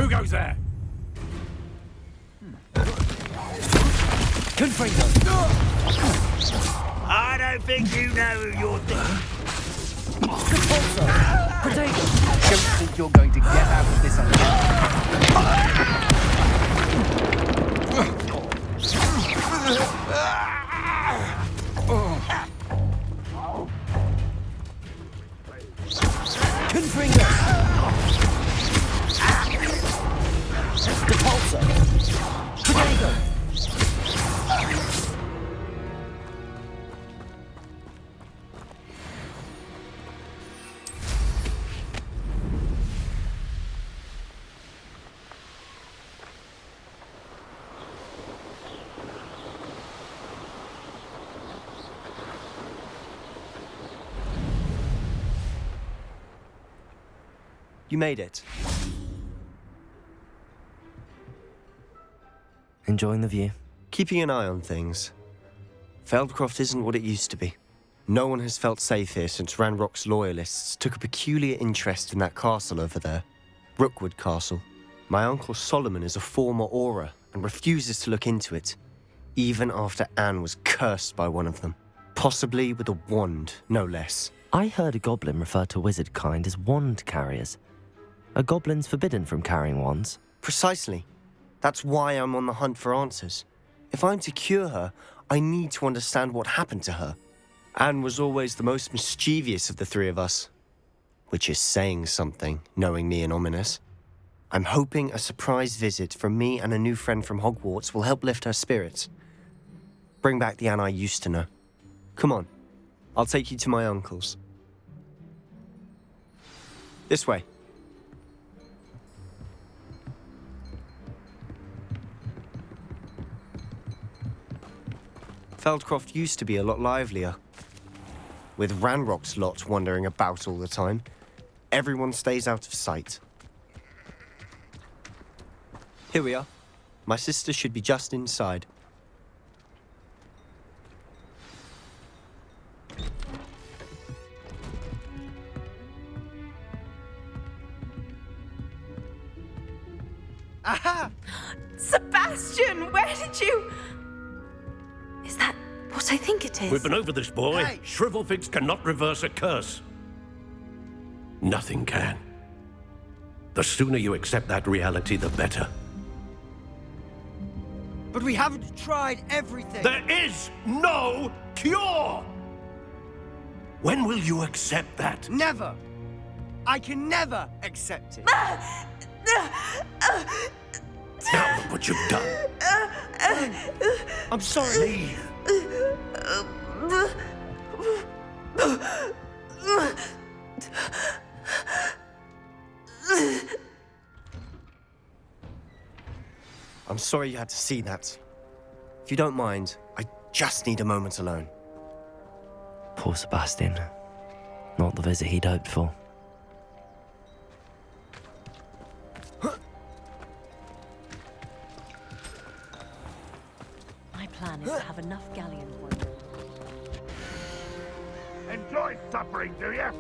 Who goes there? Confringo! I don't think you know who you're thinking. Compulso! Potato! Don't think you're going to get out of this alive. Confringo! Compulso! Potato! You made it. Enjoying the view? Keeping an eye on things. Feldcroft isn't what it used to be. No one has felt safe here since Ranrock's loyalists took a peculiar interest in that castle over there. Rookwood Castle. My uncle Solomon is a former Auror and refuses to look into it, even after Anne was cursed by one of them. Possibly with a wand, no less. I heard a goblin refer to wizard kind as wand carriers. Are goblins forbidden from carrying wands? Precisely. That's why I'm on the hunt for answers. If I'm to cure her, I need to understand what happened to her. Anne was always the most mischievous of the three of us. Which is saying something, knowing me and ominous. I'm hoping a surprise visit from me and a new friend from Hogwarts will help lift her spirits. Bring back the Anne I used to know. Come on, I'll take you to my uncle's. This way. Feldcroft used to be a lot livelier. With Ranrock's lot wandering about all the time, everyone stays out of sight. Here we are. My sister should be just inside. Aha! Sebastian, where did you... Is that what I think it is? We've been over this, boy. Hey. Shrivelfigs cannot reverse a curse. Nothing can. The sooner you accept that reality, the better. But we haven't tried everything. There is no cure! When will you accept that? Never. I can never accept it. Now look what you've done. I'm sorry. Leave. I'm sorry you had to see that. If you don't mind, I just need a moment alone. Poor Sebastian. Not the visit he'd hoped for. My plan is to have enough galleon points. Enjoy suffering, do you?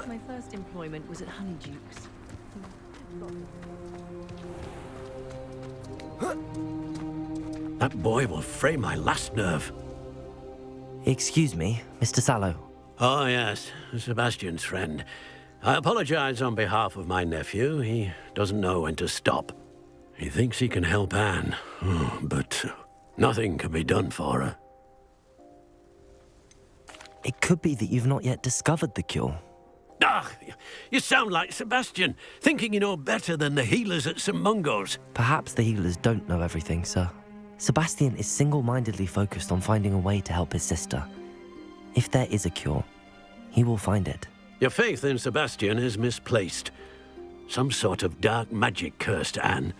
My first employment was at Honeyduke's. That boy will fray my last nerve. Excuse me, Mr. Sallow. Oh, yes, Sebastian's friend. I apologize on behalf of my nephew. He doesn't know when to stop. He thinks he can help Anne, but nothing can be done for her. It could be that you've not yet discovered the cure. Ah, you sound like Sebastian, thinking you know better than the healers at St. Mungo's. Perhaps the healers don't know everything, sir. Sebastian is single-mindedly focused on finding a way to help his sister. If there is a cure, he will find it. Your faith in Sebastian is misplaced. Some sort of dark magic cursed Anne,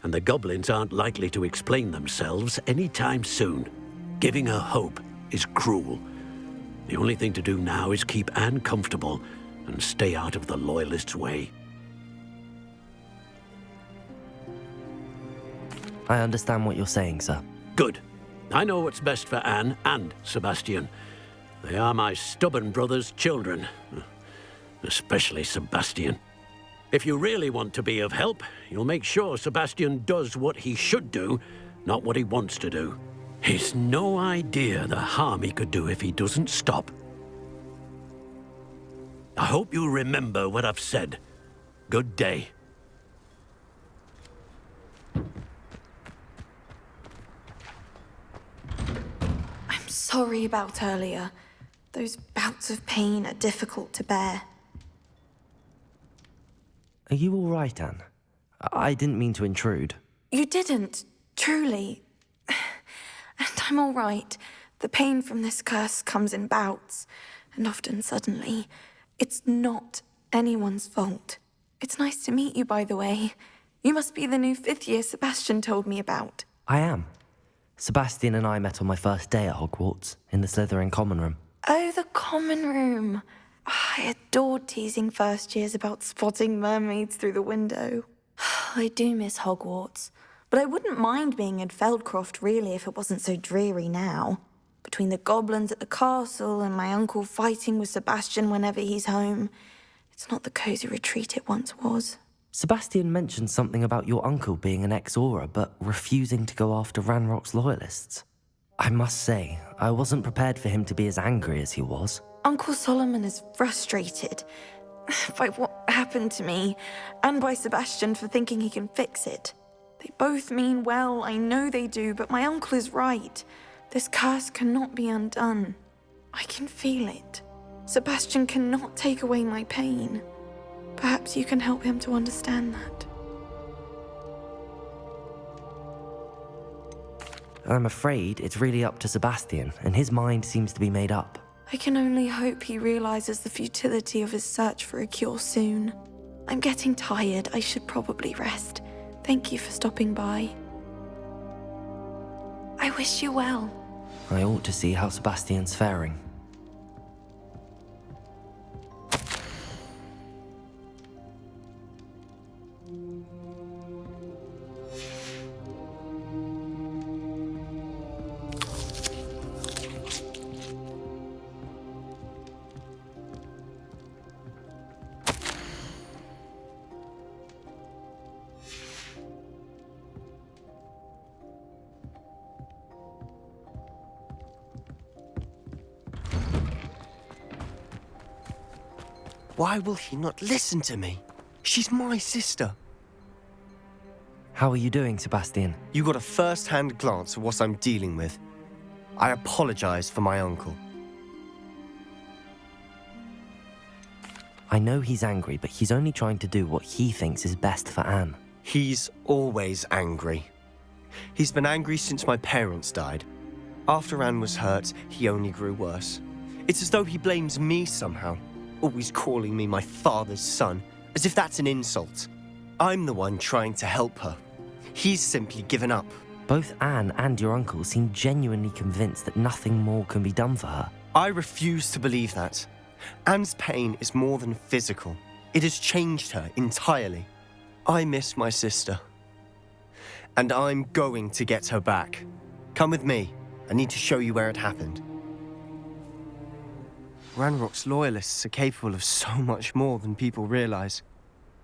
and the goblins aren't likely to explain themselves anytime soon. Giving her hope is cruel. The only thing to do now is keep Anne comfortable and stay out of the Loyalists' way. I understand what you're saying, sir. Good. I know what's best for Anne and Sebastian. They are my stubborn brother's children. Especially Sebastian. If you really want to be of help, you'll make sure Sebastian does what he should do, not what he wants to do. He's no idea the harm he could do if he doesn't stop. I hope you'll remember what I've said. Good day. I'm sorry about earlier. Those bouts of pain are difficult to bear. Are you all right, Anne? I didn't mean to intrude. You didn't, truly. And I'm all right. The pain from this curse comes in bouts, and often suddenly. It's not anyone's fault. It's nice to meet you, by the way. You must be the new 5th year Sebastian told me about. I am. Sebastian and I met on my first day at Hogwarts, in the Slytherin common room. Oh, the common room. I adored teasing first years about spotting mermaids through the window. I do miss Hogwarts, but I wouldn't mind being in Feldcroft, really, if it wasn't so dreary now. Between the goblins at the castle and my uncle fighting with Sebastian whenever he's home, it's not the cosy retreat it once was. Sebastian mentioned something about your uncle being an ex-Auror, but refusing to go after Ranrock's loyalists. I must say, I wasn't prepared for him to be as angry as he was. Uncle Solomon is frustrated by what happened to me, and by Sebastian for thinking he can fix it. They both mean well, I know they do, but my uncle is right. This curse cannot be undone. I can feel it. Sebastian cannot take away my pain. Perhaps you can help him to understand that. I'm afraid it's really up to Sebastian, and his mind seems to be made up. I can only hope he realizes the futility of his search for a cure soon. I'm getting tired. I should probably rest. Thank you for stopping by. I wish you well. I ought to see how Sebastian's faring. Why will he not listen to me? She's my sister. How are you doing, Sebastian? You got a first-hand glance of what I'm dealing with. I apologize for my uncle. I know he's angry, but he's only trying to do what he thinks is best for Anne. He's always angry. He's been angry since my parents died. After Anne was hurt, he only grew worse. It's as though he blames me somehow, always calling me my father's son, as if that's an insult. I'm the one trying to help her. He's simply given up. Both Anne and your uncle seem genuinely convinced that nothing more can be done for her. I refuse to believe that. Anne's pain is more than physical. It has changed her entirely. I miss my sister. And I'm going to get her back. Come with me. I need to show you where it happened. Ranrock's loyalists are capable of so much more than people realize.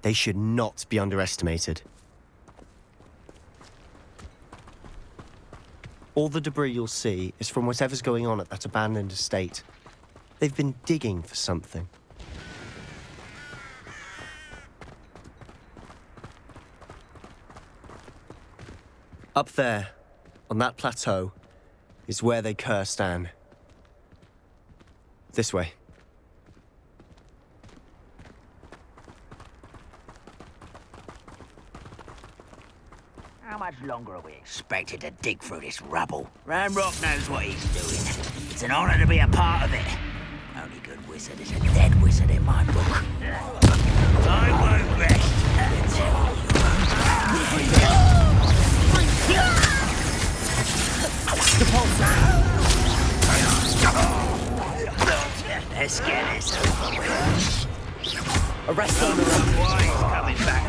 They should not be underestimated. All the debris you'll see is from whatever's going on at that abandoned estate. They've been digging for something. Up there, on that plateau, is where they cursed Anne. This way. How much longer are we expected to dig through this rubble? Ranrock knows what he's doing. It's an honor to be a part of it. Only good wizard is a dead wizard in my book. I won't rest until you...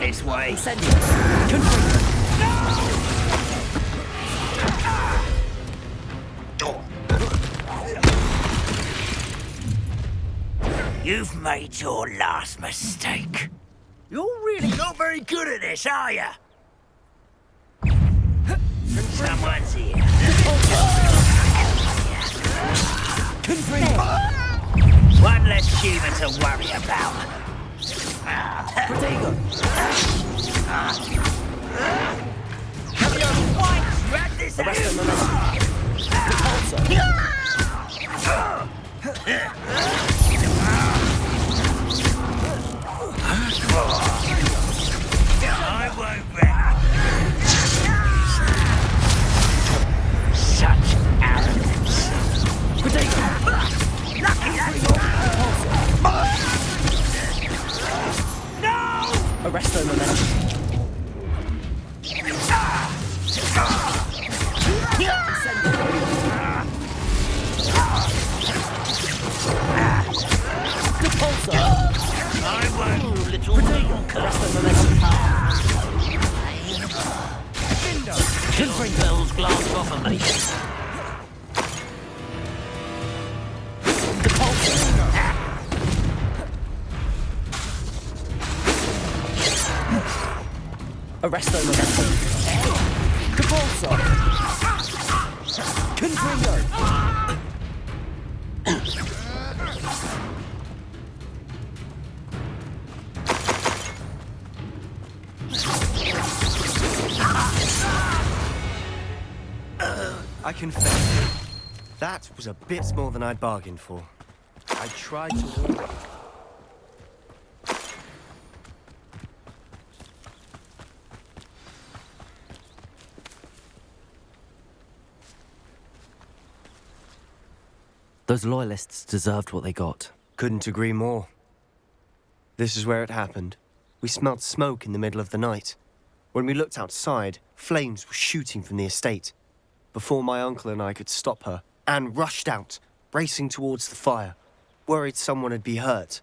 this way. You've made your last mistake. You're really not very good at this, are you? Someone's here. One less human to worry about. Grab this I won't wreck. Such arrogance. Lucky that's no! Arresto momentum. I won't, little walker. Killing bells glanced off of me. Arresto momentum. Capulso. Confringo. I confess, that was a bit more than I'd bargained for. I tried to warn them. Those loyalists deserved what they got. Couldn't agree more. This is where it happened. We smelled smoke in the middle of the night. When we looked outside, flames were shooting from the estate. Before my uncle and I could stop her, Anne rushed out, racing towards the fire, worried someone had been hurt.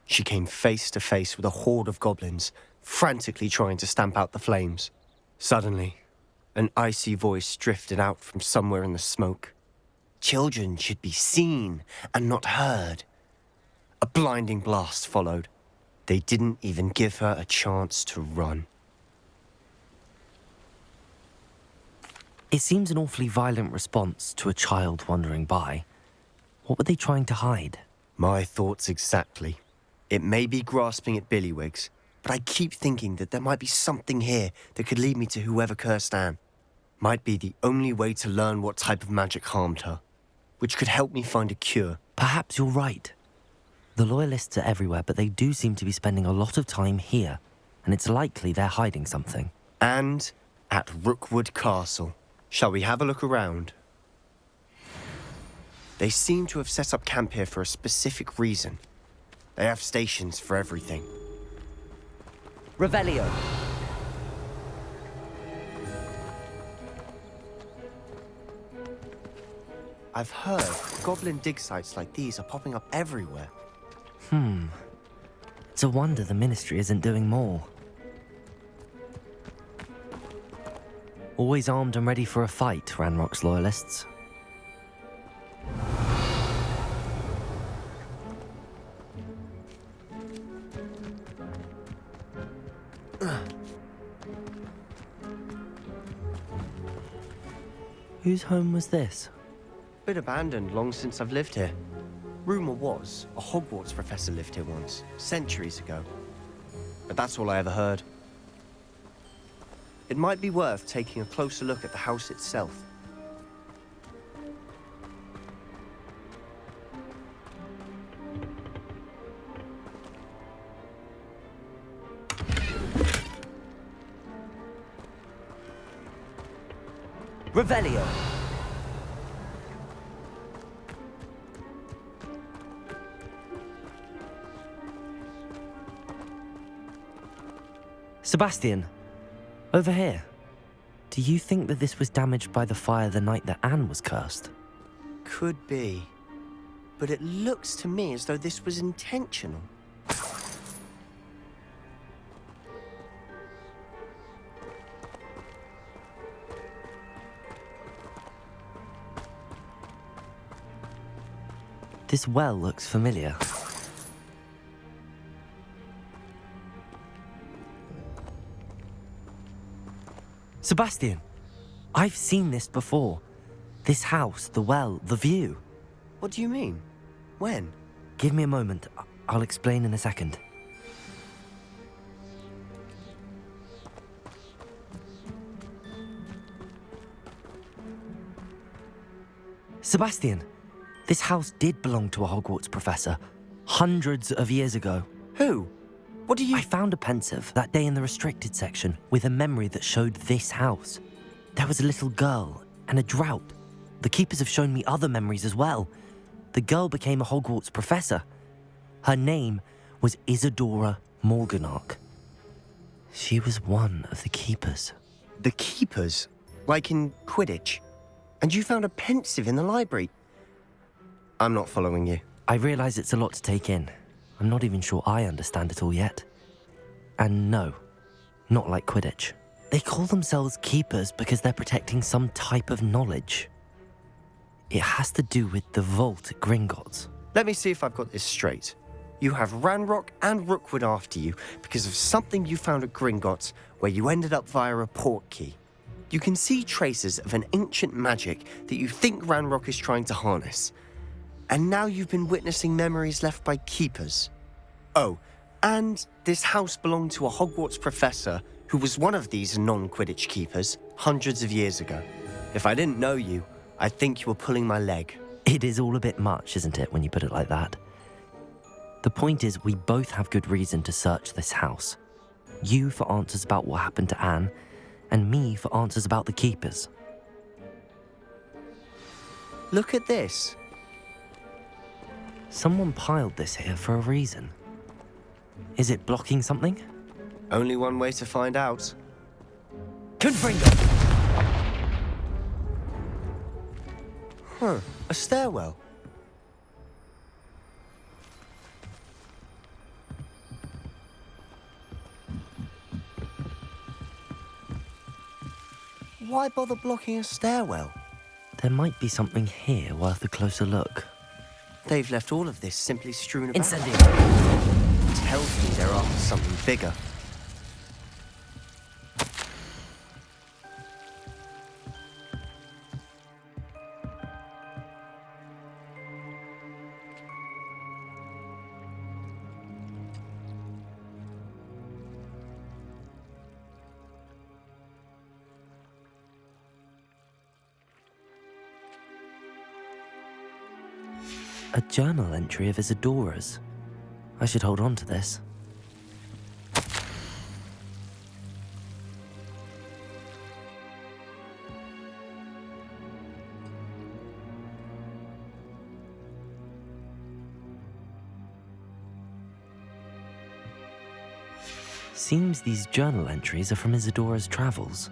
She came face to face with a horde of goblins, frantically trying to stamp out the flames. Suddenly, an icy voice drifted out from somewhere in the smoke. Children should be seen and not heard. A blinding blast followed. They didn't even give her a chance to run. It seems an awfully violent response to a child wandering by. What were they trying to hide? My thoughts exactly. It may be grasping at billywhigs, but I keep thinking that there might be something here that could lead me to whoever cursed Anne. Might be the only way to learn what type of magic harmed her, which could help me find a cure. Perhaps you're right. The loyalists are everywhere, but they do seem to be spending a lot of time here, and it's likely they're hiding something. And at Rookwood Castle. Shall we have a look around? They seem to have set up camp here for a specific reason. They have stations for everything. Revelio. I've heard goblin dig sites like these are popping up everywhere. It's a wonder the Ministry isn't doing more. Always armed and ready for a fight, Ranrock's loyalists. Whose home was this? Been abandoned long since I've lived here. Rumour was a Hogwarts professor lived here once, centuries ago. But that's all I ever heard. It might be worth taking a closer look at the house itself. Revelio. Sebastian, over here. Do you think that this was damaged by the fire the night that Anne was cursed? Could be. But it looks to me as though this was intentional. This well looks familiar. Sebastian, I've seen this before. This house, the well, the view. What do you mean? When? Give me a moment. I'll explain in a second. Sebastian, this house did belong to a Hogwarts professor, hundreds of years ago. Who? What do you... I found a pensive that day in the restricted section with a memory that showed this house. There was a little girl and a drought. The keepers have shown me other memories as well. The girl became a Hogwarts professor. Her name was Isadora Morganach. She was one of the keepers. The keepers? Like in Quidditch? And you found a pensive in the library? I'm not following you. I realize it's a lot to take in. I'm not even sure I understand it all yet. And no, not like Quidditch. They call themselves keepers because they're protecting some type of knowledge. It has to do with the vault at Gringotts. Let me see if I've got this straight. You have Ranrock and Rookwood after you because of something you found at Gringotts where you ended up via a portkey. You can see traces of an ancient magic that you think Ranrock is trying to harness. And now you've been witnessing memories left by keepers. Oh, and this house belonged to a Hogwarts professor who was one of these non-Quidditch keepers hundreds of years ago. If I didn't know you, I'd think you were pulling my leg. It is all a bit much, isn't it, when you put it like that? The point is, we both have good reason to search this house. You for answers about what happened to Anne, and me for answers about the keepers. Look at this. Someone piled this here for a reason. Is it blocking something? Only one way to find out. Confringo! Huh, a stairwell. Why bother blocking a stairwell? There might be something here worth a closer look. They've left all of this simply strewn about. Incendio! Tells me they're after something bigger. A journal entry of Isadora's. I should hold on to this. Seems these journal entries are from Isadora's travels.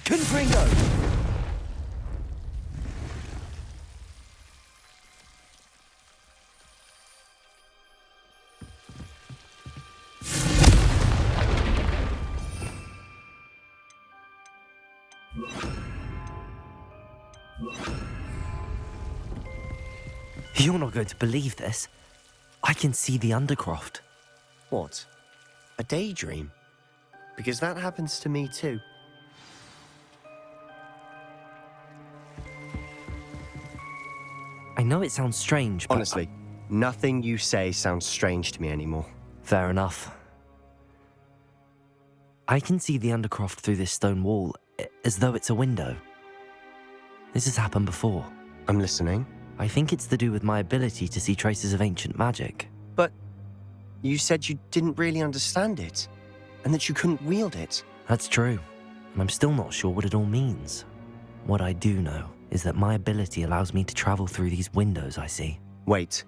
Confringo! You're not going to believe this. I can see the Undercroft. What? A daydream? Because that happens to me too. I know it sounds strange, but... Honestly, nothing you say sounds strange to me anymore. Fair enough. I can see the Undercroft through this stone wall, as though it's a window. This has happened before. I'm listening. I think it's to do with my ability to see traces of ancient magic. But you said you didn't really understand it, and that you couldn't wield it. That's true, and I'm still not sure what it all means. What I do know is that my ability allows me to travel through these windows I see. Wait.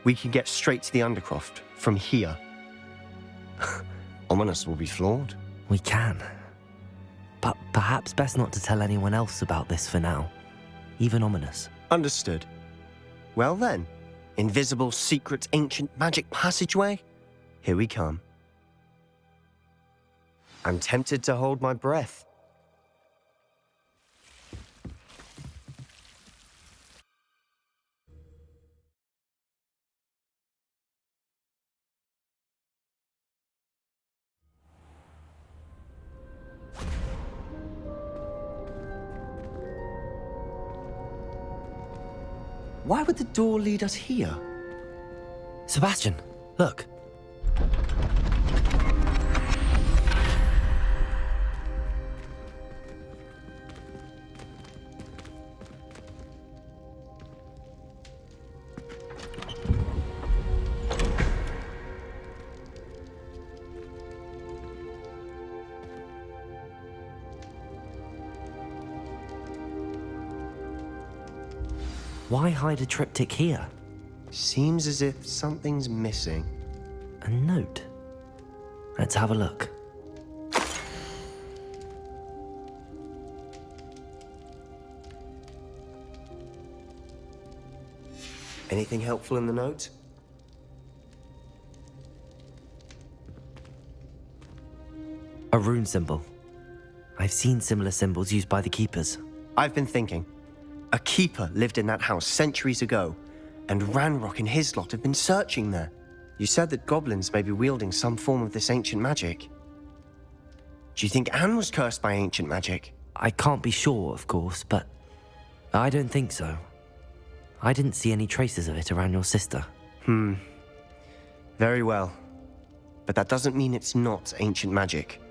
We can get straight to the Undercroft from here. Ominous will be flawed. We can. But perhaps best not to tell anyone else about this for now. Even Ominous. Understood. Well then, invisible, secret, ancient magic passageway? Here we come. I'm tempted to hold my breath. Why would the door lead us here? Sebastian, look. Why hide a triptych here? Seems as if something's missing. A note. Let's have a look. Anything helpful in the note? A rune symbol. I've seen similar symbols used by the keepers. I've been thinking. A keeper lived in that house centuries ago, and Ranrock and his lot have been searching there. You said that goblins may be wielding some form of this ancient magic. Do you think Anne was cursed by ancient magic? I can't be sure, of course, but I don't think so. I didn't see any traces of it around your sister. Very well. But that doesn't mean it's not ancient magic.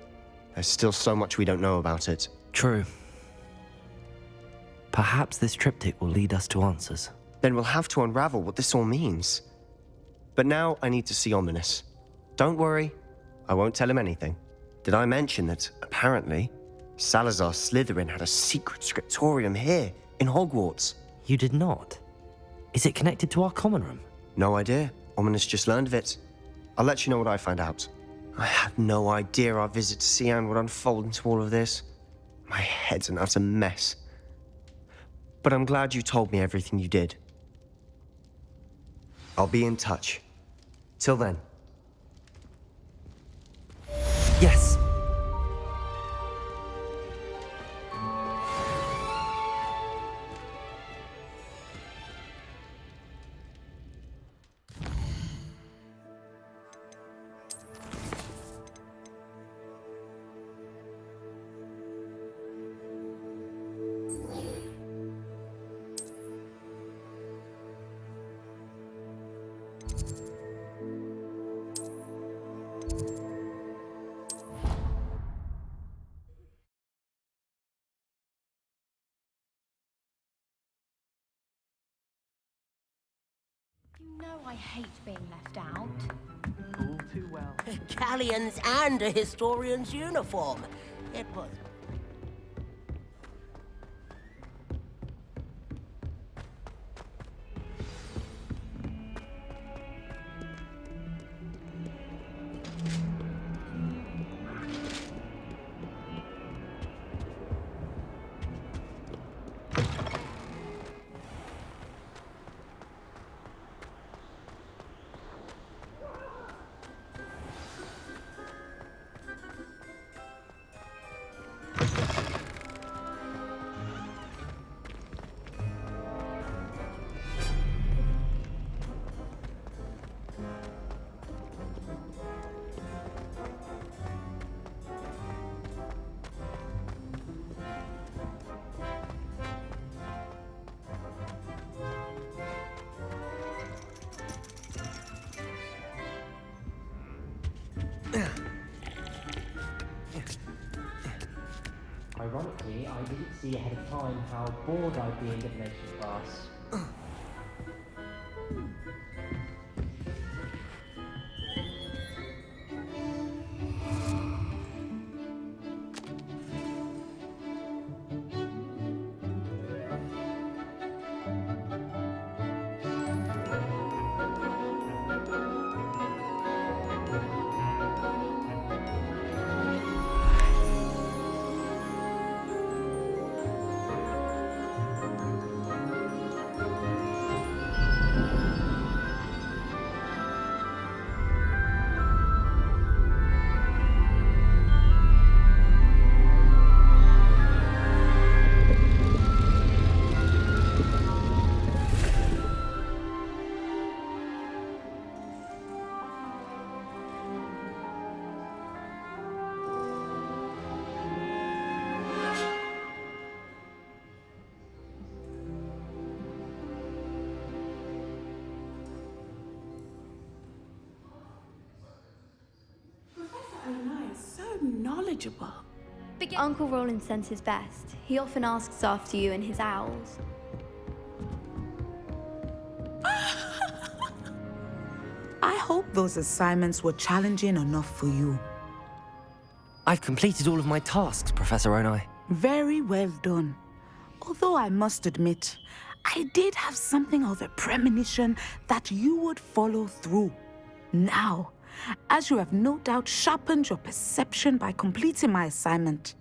There's still so much we don't know about it. True. Perhaps this triptych will lead us to answers. Then we'll have to unravel what this all means. But now I need to see Ominous. Don't worry, I won't tell him anything. Did I mention that, apparently, Salazar Slytherin had a secret scriptorium here, in Hogwarts? You did not? Is it connected to our common room? No idea. Ominous just learned of it. I'll let you know what I find out. I had no idea our visit to Cian would unfold into all of this. My head's an utter mess. But I'm glad you told me everything you did. I'll be in touch. Till then. Yes. You know I hate being left out. All too well. Galleons and a historian's uniform. It was... I didn't see ahead of time how bored I'd be in divination class. Knowledgeable. Uncle Roland sends his best. He often asks after you and his owls. I hope those assignments were challenging enough for you. I've completed all of my tasks, Professor Onai. Very well done. Although I must admit, I did have something of a premonition that you would follow through. Now, as you have no doubt sharpened your perception by completing my assignment,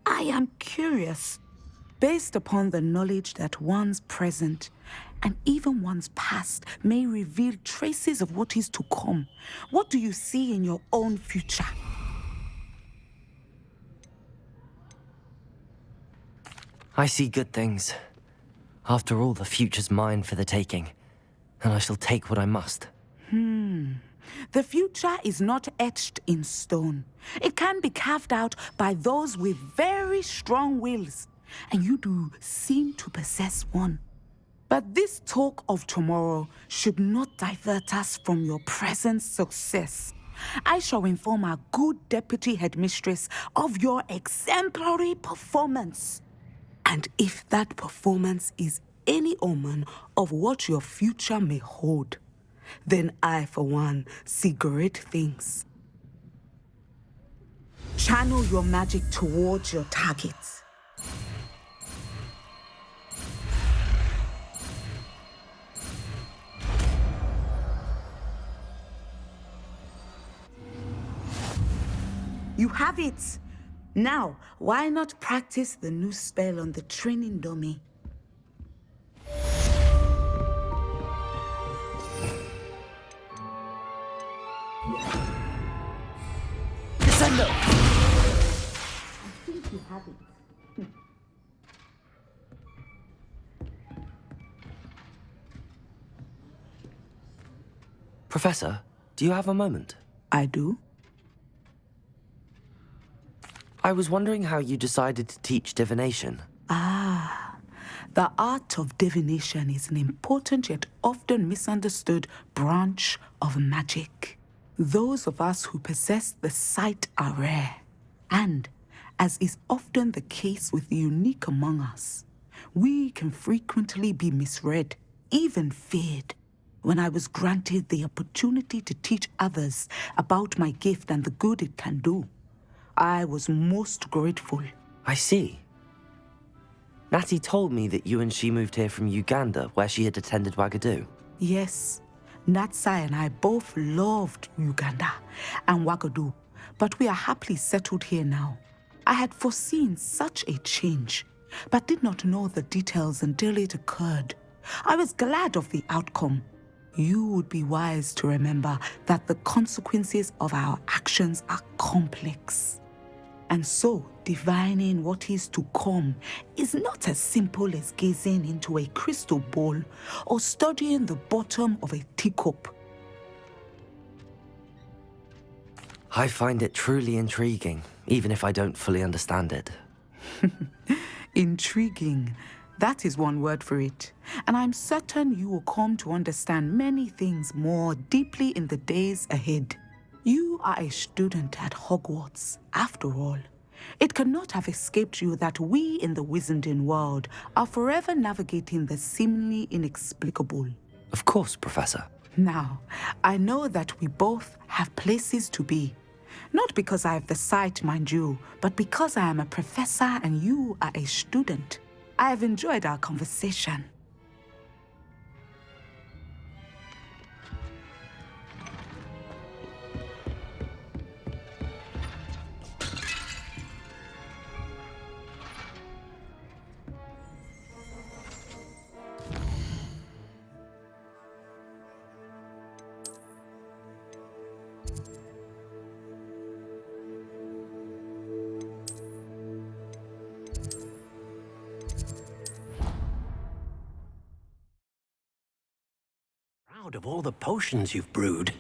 I am curious, based upon the knowledge that one's present and even one's past may reveal traces of what is to come. What do you see in your own future? I see good things. After all, the future's mine for the taking, and I shall take what I must. The future is not etched in stone. It can be carved out by those with very strong wills, and you do seem to possess one. But this talk of tomorrow should not divert us from your present success. I shall inform our good deputy headmistress of your exemplary performance. And if that performance is any omen of what your future may hold, then I, for one, see great things. Channel your magic towards your targets. You have it! Now, why not practice the new spell on the training dummy? Descendo! I think you have it. Professor, do you have a moment? I do. I was wondering how you decided to teach divination. The art of divination is an important yet often misunderstood branch of magic. Those of us who possess the sight are rare, and, as is often the case with the unique among us, we can frequently be misread, even feared. When I was granted the opportunity to teach others about my gift and the good it can do, I was most grateful. I see. Natty told me that you and she moved here from Uganda, where she had attended Wagadu. Yes, Natsai and I both loved Uganda and Wagadu, but we are happily settled here now. I had foreseen such a change, but did not know the details until it occurred. I was glad of the outcome. You would be wise to remember that the consequences of our actions are complex. And so, divining what is to come is not as simple as gazing into a crystal ball or studying the bottom of a teacup. I find it truly intriguing, even if I don't fully understand it. Intriguing. That is one word for it. And I'm certain you will come to understand many things more deeply in the days ahead. You are a student at Hogwarts, after all. It cannot have escaped you that we in the Wizarding world are forever navigating the seemingly inexplicable. Of course, Professor. Now, I know that we both have places to be. Not because I have the sight, mind you, but because I am a professor and you are a student. I have enjoyed our conversation. Proud of all the potions you've brewed.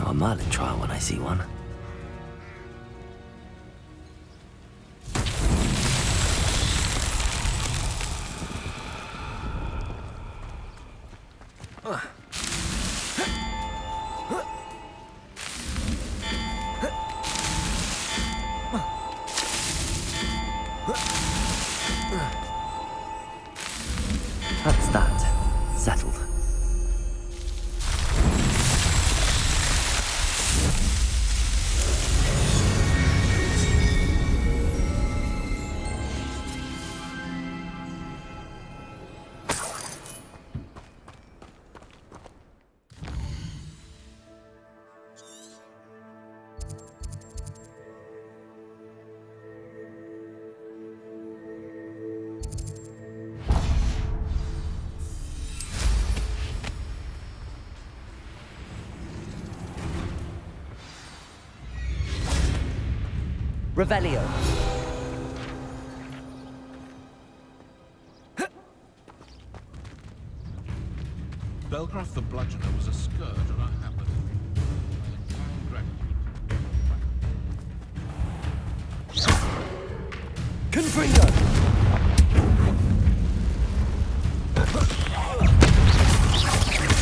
A Merlin trial when I see one. That's that. Settled. Revelio. Belgraf the Bludgeoner was a scourge on our hamlet. My entire gratitude. Confringo!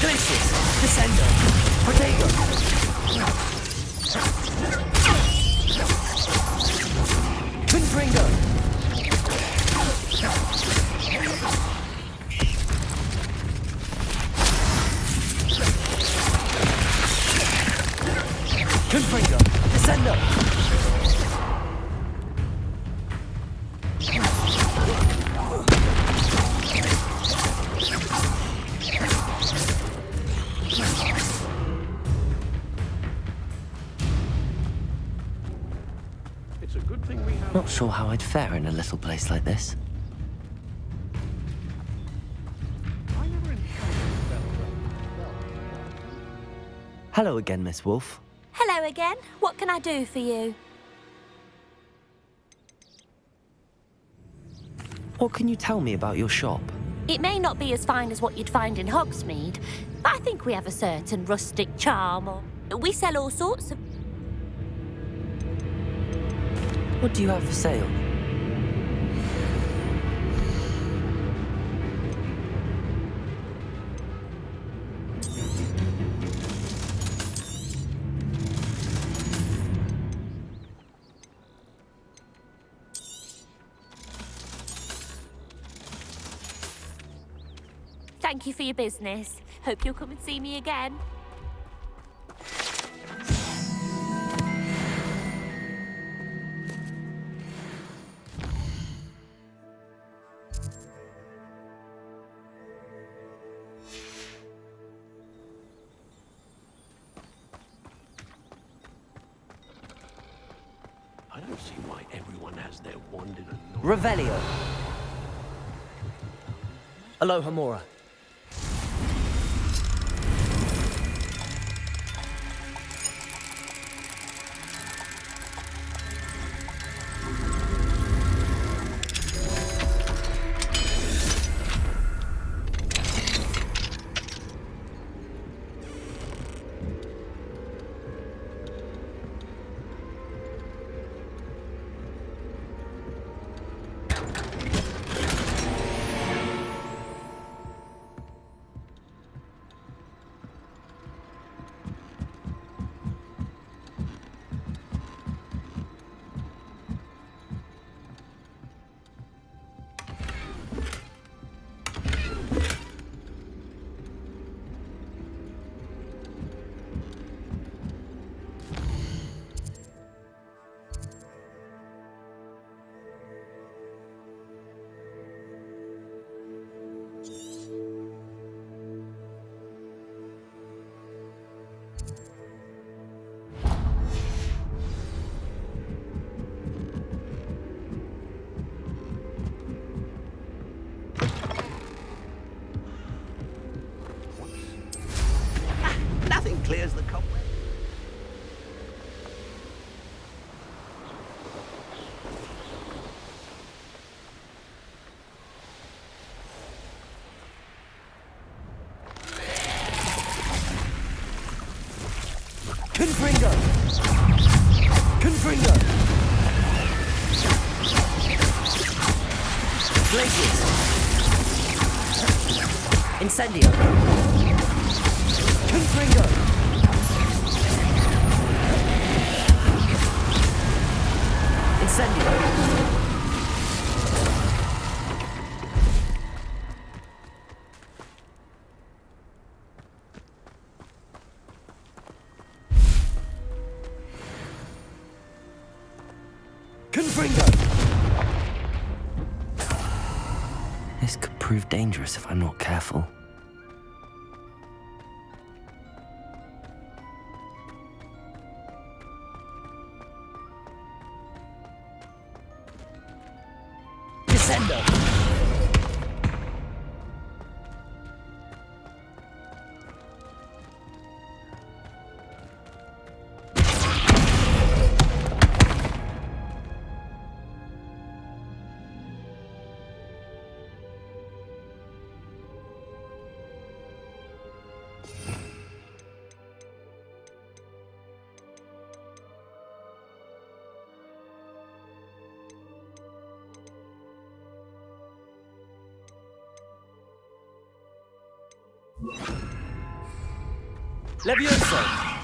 Glacius! Descendo! Protego! Confringo! Confringo! Descendo! Not sure how I'd fare in a little place like this. Hello again, Miss Wolf. Hello again. What can I do for you? What can you tell me about your shop? It may not be as fine as what you'd find in Hogsmeade, but I think we have a certain rustic charm. We sell all sorts of... What do you have for sale? Thank you for your business. Hope you'll come and see me again. I don't see why everyone has their wand in a... Revelio. Aloha Mora. Nothing clears the cobweb. Confringo! Confringo! Glacius! Incendio! Confringo! Incendio! This could prove dangerous if I'm not careful. Descendo! Levioso!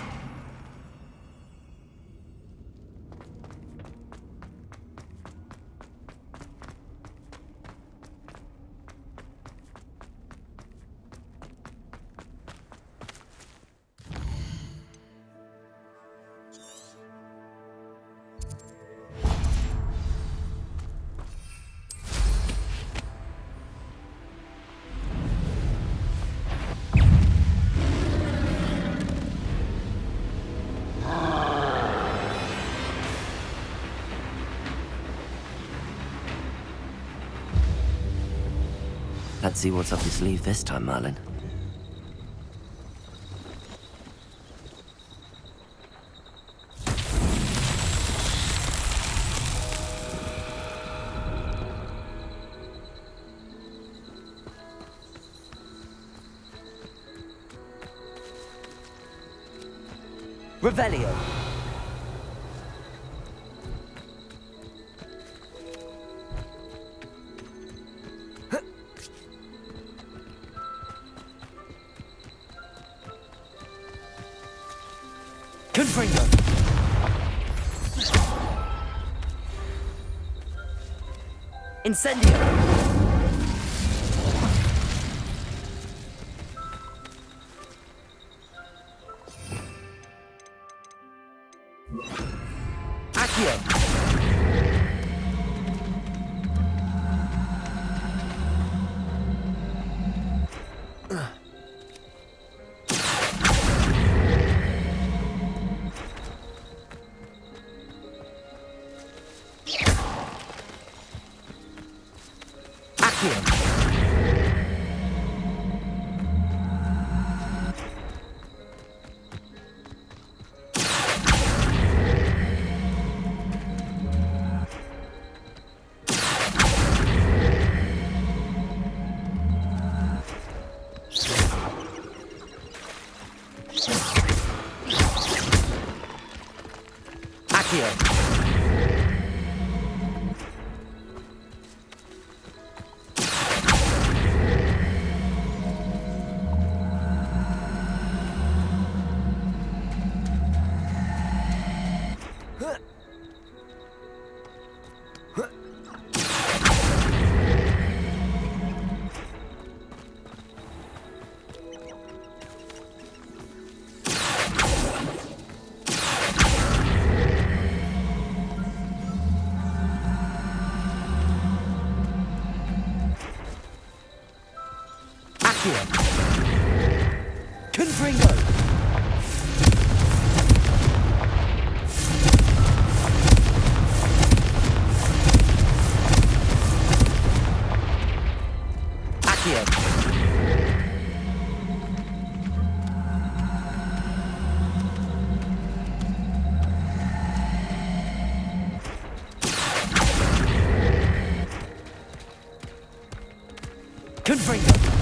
Let's see what's up your sleeve this time, Merlin. Revelio. Confringo. Incendio. Accio. Confringo. Accio. Confringo.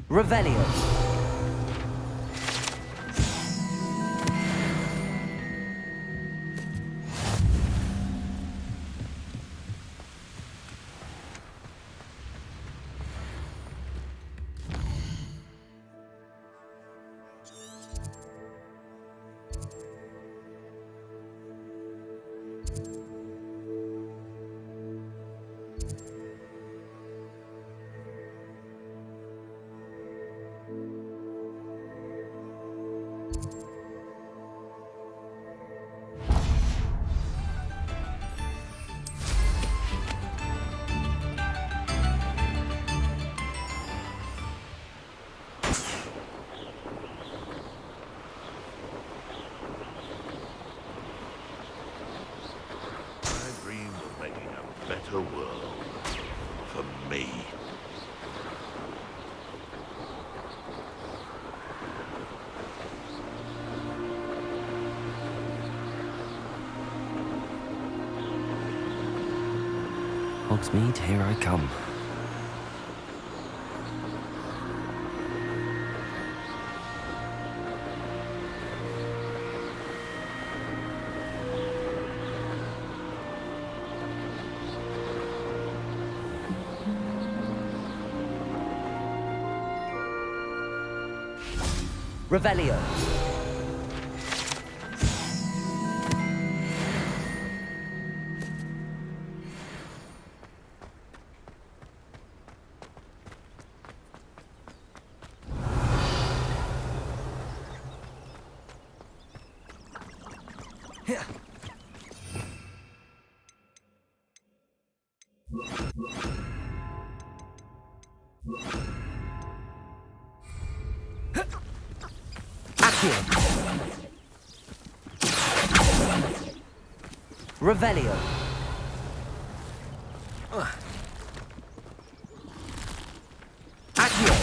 Revelio. Better world for me. Hogsmeade, here I come. Revelio. Revelio. Accio.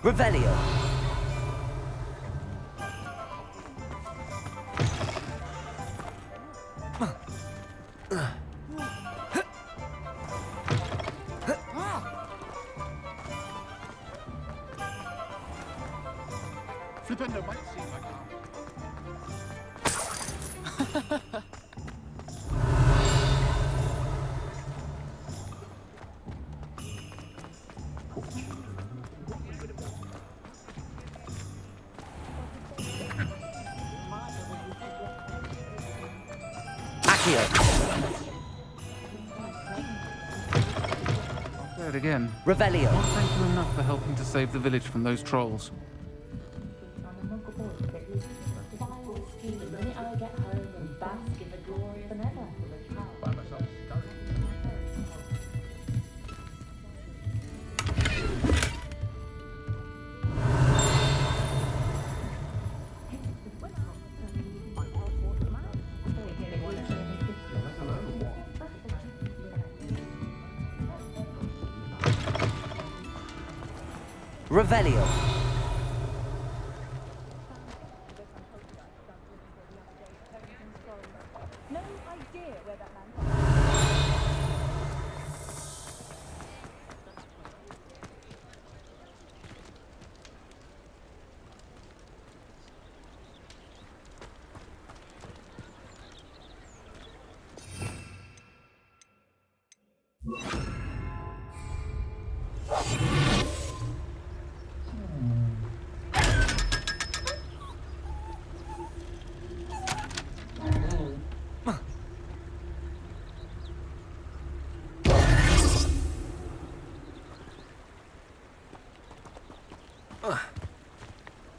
Revelio. Flippendo might seem like I'll say it again. Revelio. Can't thank you enough for helping to save the village from those trolls. Revelio.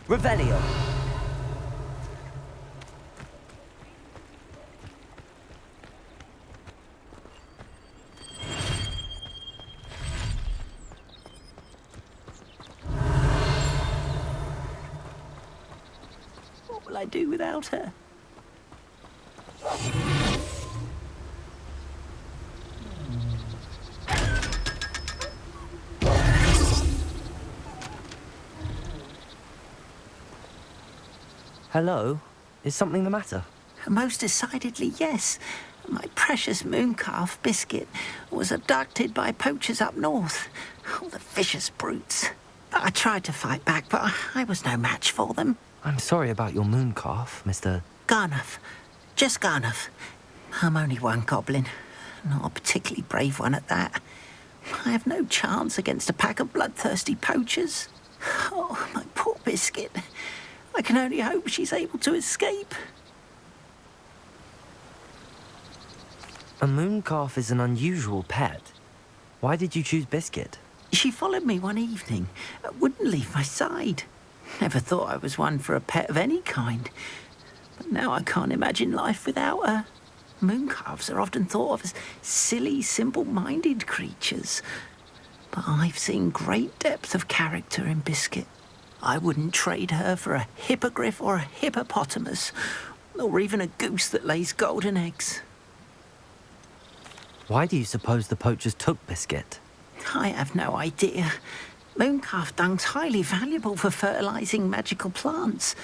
Revelio. What will I do without her? Hello? Is something the matter? Most decidedly, yes. My precious mooncalf, Biscuit, was abducted by poachers up north. Oh, the vicious brutes. I tried to fight back, but I was no match for them. I'm sorry about your mooncalf, Mr. Garnuff. Just Garnuff. I'm only one goblin. Not a particularly brave one at that. I have no chance against a pack of bloodthirsty poachers. Oh, my poor Biscuit. I can only hope she's able to escape. A mooncalf is an unusual pet. Why did you choose Biscuit? She followed me one evening, wouldn't leave my side. Never thought I was one for a pet of any kind. But now I can't imagine life without her. Mooncalves are often thought of as silly, simple-minded creatures. But I've seen great depth of character in Biscuit. I wouldn't trade her for a hippogriff or a hippopotamus, or even a goose that lays golden eggs. Why do you suppose the poachers took Biscuit? I have no idea. Mooncalf dung's highly valuable for fertilising magical plants.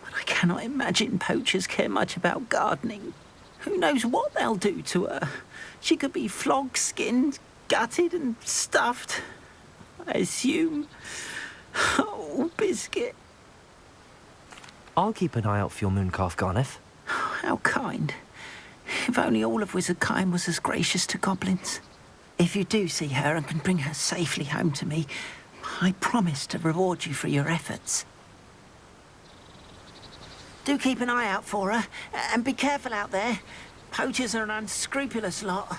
But I cannot imagine poachers care much about gardening. Who knows what they'll do to her? She could be flogged, skinned, gutted and stuffed. I assume. Oh, Biscuit. I'll keep an eye out for your mooncalf, Garniff. How kind. If only all of wizardkind was as gracious to goblins. If you do see her and can bring her safely home to me, I promise to reward you for your efforts. Do keep an eye out for her, and be careful out there. Poachers are an unscrupulous lot.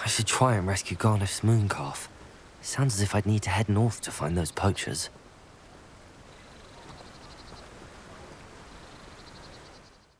I should try and rescue Garniff's mooncalf. Sounds as if I'd need to head north to find those poachers.